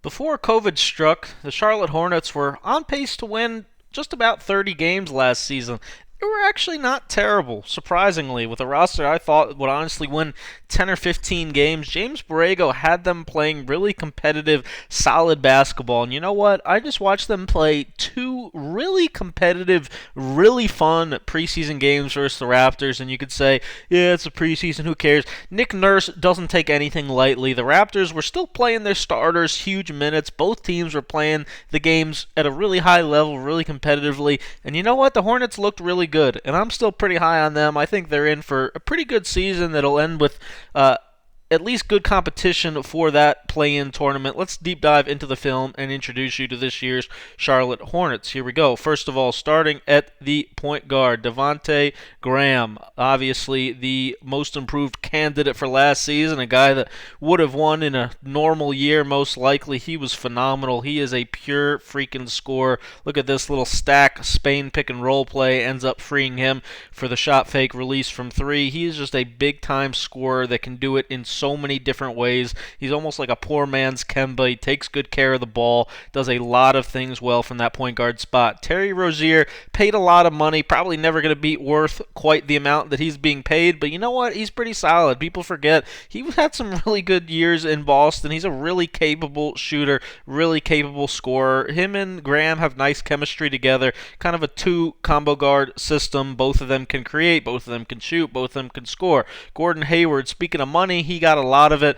Before COVID struck, the Charlotte Hornets were on pace to win just about 30 games last season. They were actually not terrible, surprisingly. With a roster I thought would honestly win 10 or 15 games, James Borrego had them playing really competitive, solid basketball. And you know what? I just watched them play two really competitive, really fun preseason games versus the Raptors, and you could say, yeah, it's a preseason, who cares? Nick Nurse doesn't take anything lightly. The Raptors were still playing their starters huge minutes. Both teams were playing the games at a really high level, really competitively. And you know what? The Hornets looked really good, and I'm still pretty high on them. I think they're in for a pretty good season that'll end with at least good competition for that play-in tournament. Let's deep dive into the film and introduce you to this year's Charlotte Hornets. Here we go. First of all, starting at the point guard, Devonte Graham, obviously the most improved candidate for last season, a guy that would have won in a normal year most likely. He was phenomenal. He is a pure freaking scorer. Look at this little stack Spain pick and roll play, ends up freeing him for the shot fake release from three. He is just a big-time scorer that can do it in so many different ways. He's almost like a poor man's Kemba. He takes good care of the ball, does a lot of things well from that point guard spot. Terry Rozier paid a lot of money, probably never going to be worth quite the amount that he's being paid, but you know what? He's pretty solid. People forget he had some really good years in Boston. He's a really capable shooter, really capable scorer. Him and Graham have nice chemistry together, kind of a two combo guard system. Both of them can create, both of them can shoot, both of them can score. Gordon Hayward, speaking of money, he got a lot of it.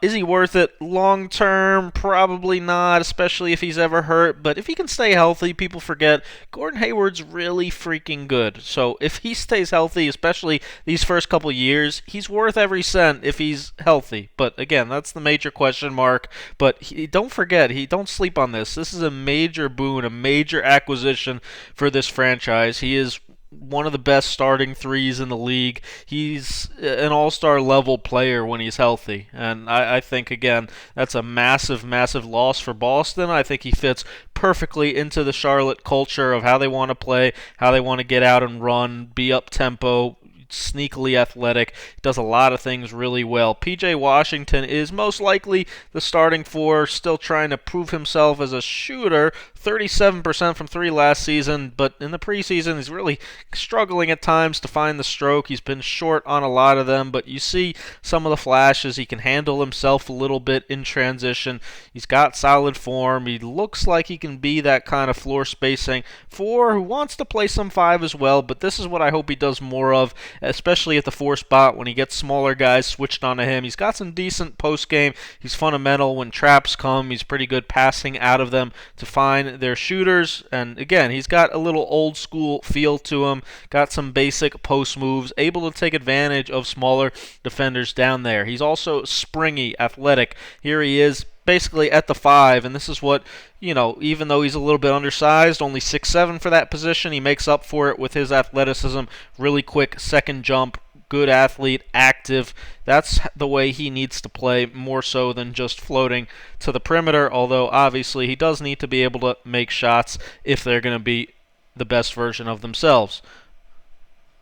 Is he worth it long term? Probably not, especially if he's ever hurt. But if he can stay healthy, people forget Gordon Hayward's really freaking good. So if he stays healthy, especially these first couple years, he's worth every cent if he's healthy. But again, that's the major question mark. But don't forget, don't sleep on this. This is a major boon, a major acquisition for this franchise. He is one of the best starting threes in the league. He's an all-star level player when he's healthy. And I think, again, that's a massive, massive loss for Boston. I think he fits perfectly into the Charlotte culture of how they want to play, how they want to get out and run, be up-tempo, sneakily athletic, does a lot of things really well. PJ Washington is most likely the starting four, still trying to prove himself as a shooter. 37% from three last season, but in the preseason he's really struggling at times to find the stroke. He's been short on a lot of them, but you see some of the flashes. He can handle himself a little bit in transition. He's got solid form. He looks like he can be that kind of floor spacing four who wants to play some five as well, but this is what I hope he does more of, especially at the four spot when he gets smaller guys switched onto him. He's got some decent post game. He's fundamental when traps come. He's pretty good passing out of them to find their shooters, and again, he's got a little old school feel to him, got some basic post moves, able to take advantage of smaller defenders down there. He's also springy, athletic. Here he is basically at the five, and this is what, even though he's a little bit undersized, only 6'7" for that position, he makes up for it with his athleticism, really quick second jump, good athlete, active. That's the way he needs to play, more so than just floating to the perimeter, although obviously he does need to be able to make shots if they're going to be the best version of themselves.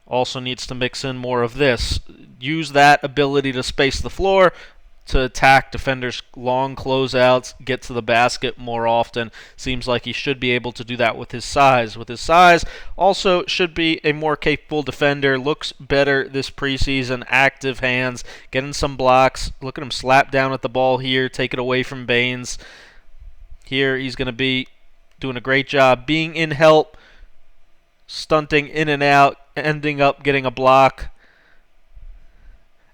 Also needs to mix in more of this. Use that ability to space the floor to attack defenders' long closeouts, get to the basket more often. Seems like he should be able to do that with his size. With his size, also should be a more capable defender. Looks better this preseason. Active hands, getting some blocks. Look at him slap down at the ball here, take it away from Baines. Here he's going to be doing a great job being in help, stunting in and out, ending up getting a block.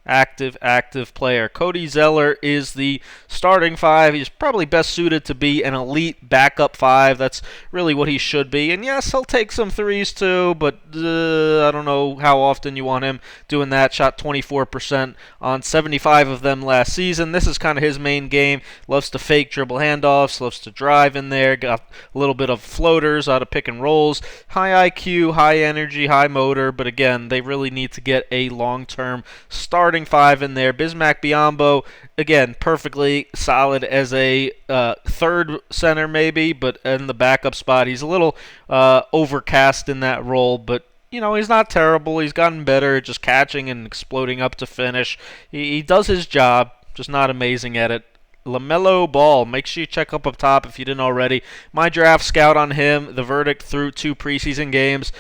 Active player. Cody Zeller is the starting five. He's probably best suited to be an elite backup five. That's really what he should be. And yes, he'll take some threes too, but I don't know how often you want him doing that. Shot 24% on 75 of them last season. This is kind of his main game. Loves to fake dribble handoffs, loves to drive in there, got a little bit of floaters out of pick and rolls. High IQ, high energy, high motor, but again, they really need to get a long-term starting five in there. Bismack Biyombo, again, perfectly solid as a third center maybe, but in the backup spot, he's a little overcast in that role, but he's not terrible. He's gotten better at just catching and exploding up to finish. He does his job, just not amazing at it. LaMelo Ball. Make sure you check up top if you didn't already. My draft scout on him, the verdict through 2 preseason games.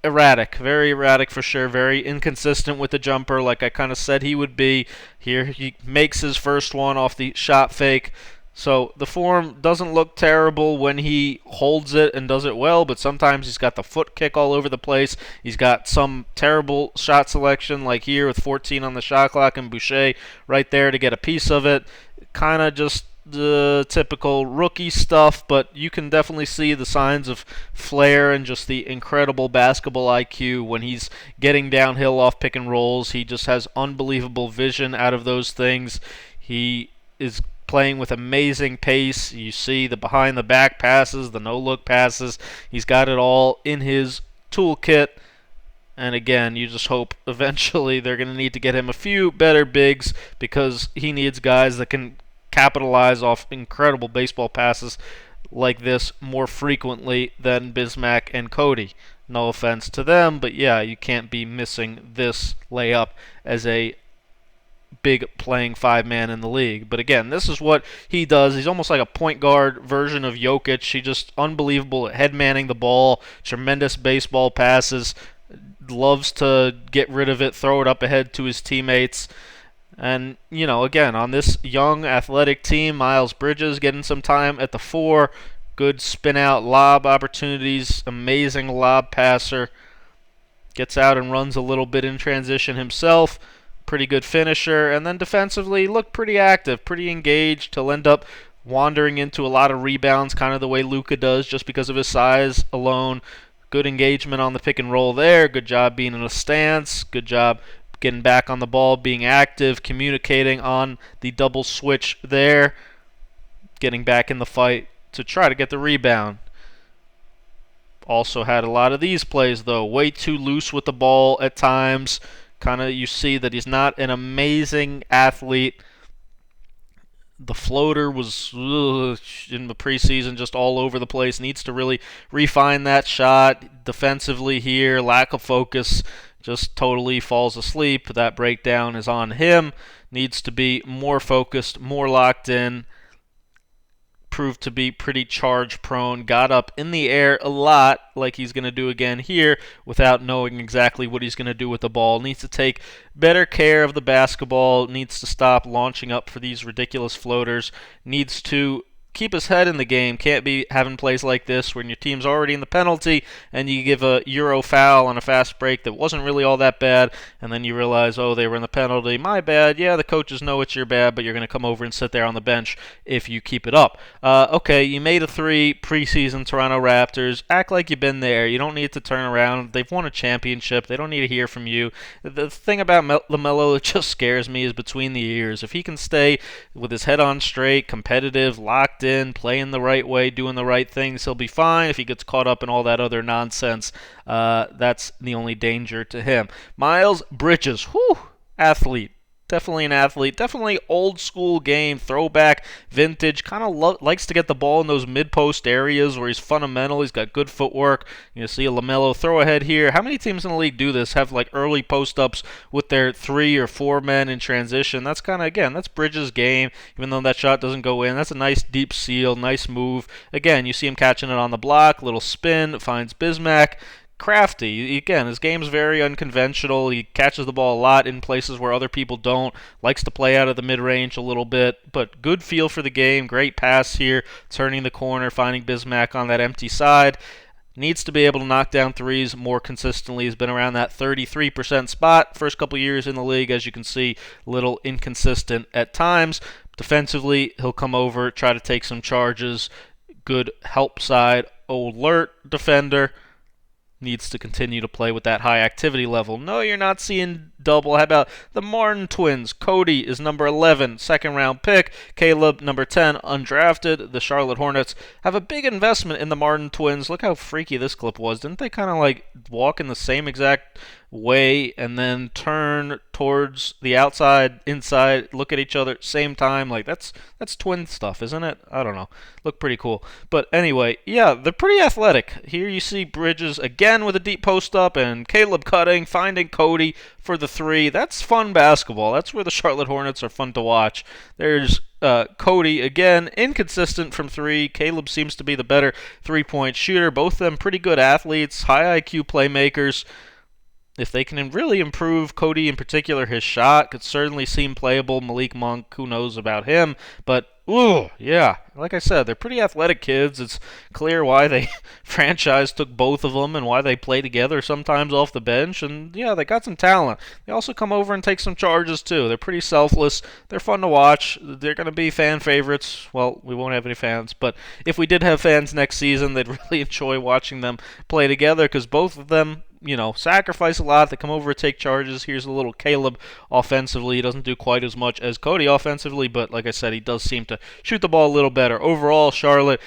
Erratic, very erratic for sure, very inconsistent with the jumper like I kind of said he would be. Here he makes his first one off the shot fake. So the form doesn't look terrible when he holds it and does it well, but sometimes he's got the foot kick all over the place. He's got some terrible shot selection like here with 14 on the shot clock and Boucher right there to get a piece of it. Kind of just the typical rookie stuff, but you can definitely see the signs of flair and just the incredible basketball IQ when he's getting downhill off pick and rolls. He just has unbelievable vision out of those things. He is playing with amazing pace. You see the behind the back passes, the no look passes. He's got it all in his toolkit. And again, you just hope eventually they're going to need to get him a few better bigs because he needs guys that can capitalize off incredible baseball passes like this more frequently than Bismack and Cody. No offense to them, but yeah, you can't be missing this layup as a big playing 5-man in the league. But again, this is what he does. He's almost like a point guard version of Jokic. He just unbelievable at head manning the ball, tremendous baseball passes, loves to get rid of it, throw it up ahead to his teammates. And, you know, again, on this young athletic team, Miles Bridges getting some time at the 4. Good spin-out lob opportunities. Amazing lob passer. Gets out and runs a little bit in transition himself. Pretty good finisher. And then defensively, looked pretty active, pretty engaged. He'll end up wandering into a lot of rebounds, kind of the way Luka does, just because of his size alone. Good engagement on the pick and roll there. Good job being in a stance. Good job getting back on the ball, being active, communicating on the double switch there, getting back in the fight to try to get the rebound. Also had a lot of these plays, though. Way too loose with the ball at times. Kind of you see that he's not an amazing athlete. The floater was in the preseason just all over the place. Needs to really refine that shot. Defensively here, lack of focus. Just totally falls asleep. That breakdown is on him. Needs to be more focused, more locked in. Proved to be pretty charge prone. Got up in the air a lot, like he's going to do again here, without knowing exactly what he's going to do with the ball. Needs to take better care of the basketball. Needs to stop launching up for these ridiculous floaters. Needs to keep his head in the game. Can't be having plays like this when your team's already in the penalty and you give a Euro foul on a fast break that wasn't really all that bad, and then you realize, oh, they were in the penalty. My bad. Yeah, the coaches know it's your bad, but you're going to come over and sit there on the bench if you keep it up. Okay, you made a 3 preseason Toronto Raptors. Act like you've been there. You don't need to turn around. They've won a championship. They don't need to hear from you. The thing about LaMelo that just scares me is between the ears. If he can stay with his head on straight, competitive, locked in, playing the right way, doing the right things, he'll be fine. If he gets caught up in all that other nonsense, that's the only danger to him. Miles Bridges, athlete. Definitely an athlete. Definitely old school game, throwback, vintage. Kind of likes to get the ball in those mid-post areas where he's fundamental. He's got good footwork. You see a LaMelo throw ahead here. How many teams in the league do this? Have like early post-ups with their 3 or 4 men in transition. That's kind of, again, that's Bridges' game. Even though that shot doesn't go in, that's a nice deep seal, nice move. Again, you see him catching it on the block, little spin, finds Bismack. Crafty. Again, his game's very unconventional. He catches the ball a lot in places where other people don't. Likes to play out of the mid-range a little bit, but good feel for the game. Great pass here, turning the corner, finding Bismack on that empty side. Needs to be able to knock down threes more consistently. He's been around that 33% spot first couple years in the league. As you can see, a little inconsistent at times. Defensively, he'll come over, try to take some charges. Good help side, alert defender. Needs to continue to play with that high activity level. No, you're not seeing double. How about the Martin twins? Cody is number 11, second-round pick. Caleb, number 10, undrafted. The Charlotte Hornets have a big investment in the Martin twins. Look how freaky this clip was. Didn't they kind of like walk in the same exact way and then turn towards the outside, inside, look at each other at the same time? Like that's twin stuff, isn't it? I don't know. Look pretty cool. But anyway, yeah, they're pretty athletic. Here you see Bridges again with a deep post up and Caleb cutting, finding Cody for the 3. That's fun basketball. That's where the Charlotte Hornets are fun to watch. There's Cody, again, inconsistent from three. Caleb seems to be the better three-point shooter. Both of them pretty good athletes, high IQ playmakers. If they can really improve, Cody in particular, his shot could certainly seem playable. Malik Monk, who knows about him? But, ooh, yeah, like I said, they're pretty athletic kids. It's clear why they franchise took both of them and why they play together sometimes off the bench. And, yeah, they got some talent. They also come over and take some charges, too. They're pretty selfless. They're fun to watch. They're going to be fan favorites. Well, we won't have any fans, but if we did have fans next season, they'd really enjoy watching them play together because both of them, sacrifice a lot. They come over to take charges. Here's a little Caleb offensively. He doesn't do quite as much as Cody offensively, but like I said, he does seem to shoot the ball a little better. Overall, Charlotte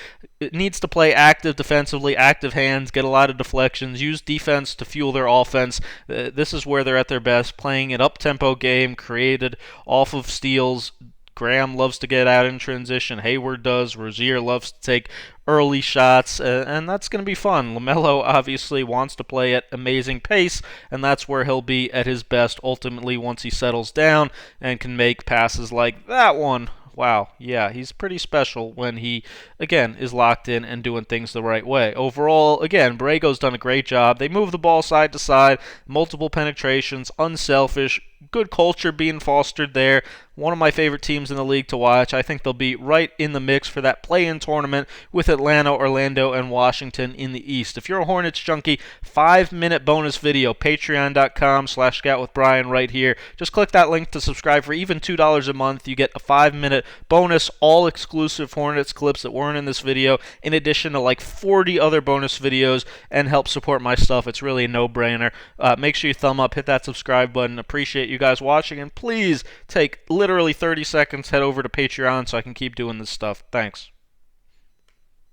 needs to play active defensively, active hands, get a lot of deflections, use defense to fuel their offense. This is where they're at their best, playing an up-tempo game created off of steals. Graham loves to get out in transition. Hayward does. Rozier loves to take early shots, and that's going to be fun. LaMelo obviously wants to play at amazing pace, and that's where he'll be at his best ultimately once he settles down and can make passes like that one. Wow, yeah, he's pretty special when he, again, is locked in and doing things the right way. Overall, again, Borrego's done a great job. They move the ball side to side, multiple penetrations, unselfish, good culture being fostered there. One of my favorite teams in the league to watch. I think they'll be right in the mix for that play-in tournament with Atlanta, Orlando, and Washington in the East. If you're a Hornets junkie, 5-minute bonus video, patreon.com/scoutwithbrian right here. Just click that link to subscribe for even $2 a month. You get a 5-minute bonus, all-exclusive Hornets clips that weren't in this video, in addition to like 40 other bonus videos, and help support my stuff. It's really a no-brainer. Make sure you thumb up, hit that subscribe button. Appreciate you guys watching, and please take literally 30 seconds, head over to Patreon so I can keep doing this stuff. Thanks.